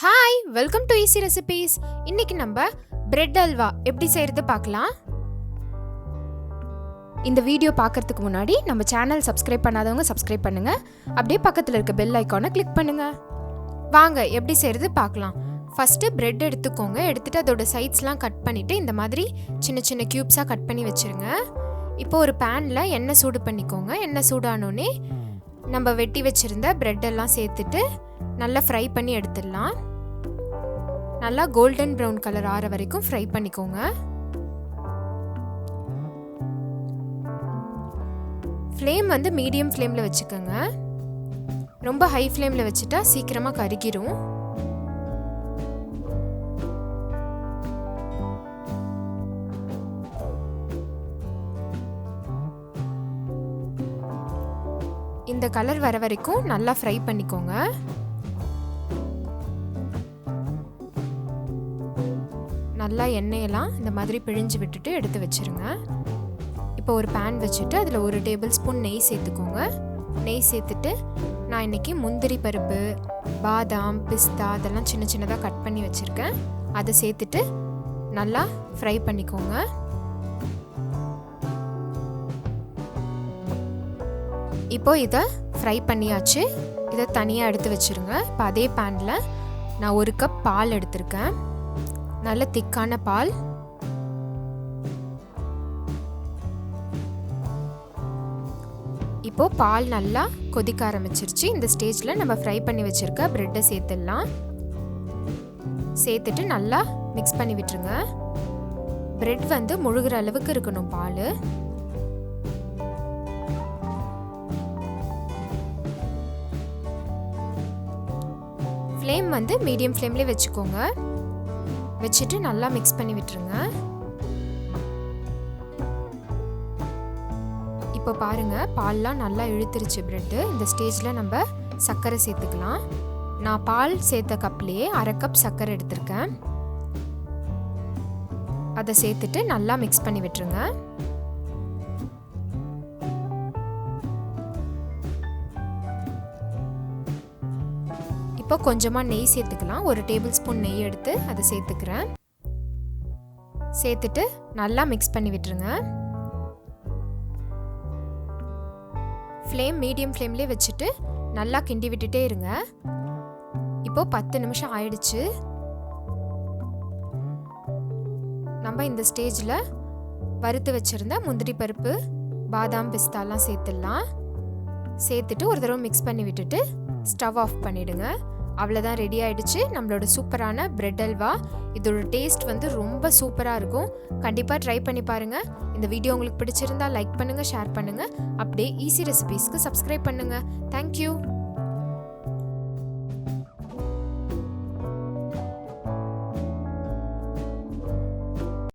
Hi, welcome to easy recipes. இன்னைக்கு நம்ம bread halwa எப்படி செய்யறது பார்க்கலாம். இந்த வீடியோ பார்க்கறதுக்கு முன்னாடி நம்ம சேனல் சப்ஸ்கிரைப் பண்ணாதவங்க சப்ஸ்கிரைப் பண்ணுங்க. அப்படியே பக்கத்தில் இருக்க பெல் ஐக்கானை கிளிக் பண்ணுங்க. வாங்க எப்படி செய்யறது பார்க்கலாம். ஃபர்ஸ்ட் பிரெட் எடுத்துக்கோங்க. எடுத்துட்டு அதோட சைட்ஸ்லாம் கட் பண்ணிட்டு இந்த மாதிரி சின்ன சின்ன கியூப்ஸாக கட் பண்ணி வச்சிருங்க. இப்போ ஒரு பேனில் எண்ணெய் சூடு பண்ணிக்கோங்க. எண்ணெய் சூடானோடனே நம்ம வெட்டி வச்சிருந்த பிரெட் எல்லாம் சேர்த்துட்டு நல்லா ஃப்ரை பண்ணி எடுத்துடலாம். நல்லா கோல்டன் ப்ரௌன் கலர் ஆற வரைக்கும் ஃப்ரை பண்ணிக்கோங்க. ஃப்ளேம் வந்து மீடியம் ஃப்ளேமில் வச்சுக்கோங்க. ரொம்ப ஹை ஃப்ளேமில் வச்சுட்டா சீக்கிரமாக கருகிரும். இந்த கலர் வர வரைக்கும் நல்லா ஃப்ரை பண்ணிக்கோங்க. நல்லா எண்ணெயெல்லாம் இந்த மாதிரி பிழிஞ்சு விட்டுட்டு எடுத்து வச்சுருங்க. இப்போ ஒரு பேன் வச்சுட்டு அதில் 1 டேபிள் ஸ்பூன் நெய் சேர்த்துக்கோங்க. நெய் சேர்த்துட்டு நான் இன்றைக்கி முந்திரி பருப்பு, பாதாம், பிஸ்தா அதெல்லாம் சின்ன சின்னதாக கட் பண்ணி வச்சுருக்கேன். அதை சேர்த்துட்டு நல்லா ஃப்ரை பண்ணிக்கோங்க. இப்போ இதை ஃப்ரை பண்ணியாச்சு. இதை தனியாக எடுத்து வச்சுருங்க. இப்போ அதே பேனில் நான் 1 கப் பால் எடுத்திருக்கேன். நல்ல திக்கான பால். இப்போ பால் நல்லா கொதிக்க ஆரம்பிச்சிருச்சு. இந்த ஸ்டேஜில் நம்ம ஃப்ரை பண்ணி வச்சுருக்க பிரெட்டை சேர்த்துடலாம். சேர்த்துட்டு நல்லா மிக்ஸ் பண்ணி விட்டுருங்க. பிரெட் வந்து முழுகிற அளவுக்கு இருக்கணும் பால். ஃப்ளேம் வந்து மீடியம் ஃப்ளேம்லேயே வச்சுக்கோங்க. வச்சுட்டு நல்லா மிக்ஸ் பண்ணி விட்டுருங்க. இப்போ பாருங்க, பால்லாம் நல்லா இழுத்துருச்சு பிரெட்டு. இந்த ஸ்டேஜில் நம்ம சர்க்கரை சேர்த்துக்கலாம். நான் பால் சேர்த்த கப்லேயே 1/2 கப் சர்க்கரை எடுத்திருக்கேன். அதை சேர்த்துட்டு நல்லா மிக்ஸ் பண்ணி விட்டுருங்க. இப்போ கொஞ்சமாக நெய் சேர்த்துக்கலாம். 1 டேபிள் ஸ்பூன் நெய் எடுத்து அதை சேர்த்துக்கிறேன். சேர்த்துட்டு நல்லா மிக்ஸ் பண்ணி விட்டுருங்க. ஃப்ளேம் மீடியம் ஃப்ளேம்லேயே வச்சுட்டு நல்லா கிண்டி விட்டுட்டே இருங்க. இப்போ 10 நிமிஷம் ஆயிடுச்சு. நம்ம இந்த ஸ்டேஜில் வறுத்து வச்சுருந்த முந்திரி பருப்பு, பாதாம், பிஸ்தாலாம் சேர்த்துடலாம். சேர்த்துட்டு ஒரு தடவை மிக்ஸ் பண்ணி விட்டுட்டு ஸ்டவ் ஆஃப் பண்ணிவிடுங்க. அவ்வளோதான், ரெடி ஆகிடுச்சு நம்மளோட சூப்பரான பிரெட் அல்வா. இதோட டேஸ்ட் வந்து ரொம்ப சூப்பராக இருக்கும். கண்டிப்பாக ட்ரை பண்ணி பாருங்கள். இந்த வீடியோ உங்களுக்கு பிடிச்சிருந்தா லைக் பண்ணுங்கள், ஷேர் பண்ணுங்கள். அப்படியே ஈஸி ரெசிபீஸ்க்கு சப்ஸ்கிரைப் பண்ணுங்கள். தேங்க்யூ.